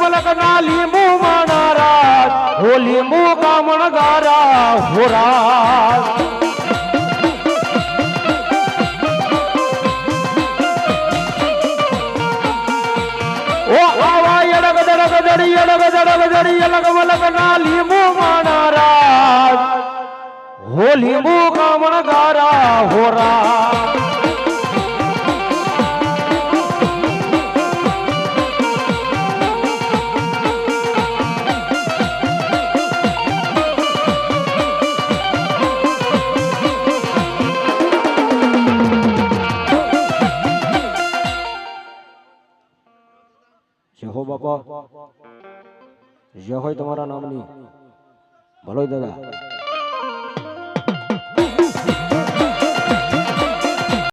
મલક ના લીંબુ માનારા હો લીંબુ કામણ ગારા હોરા ઓ આવા યડગ દડગ દડી યલગ મલક ના લીંબુ માનારા હો લીંબુ કામણ ગારા હોરા જય હો બાપા જય હોય તમારા નામની ભલો દાદા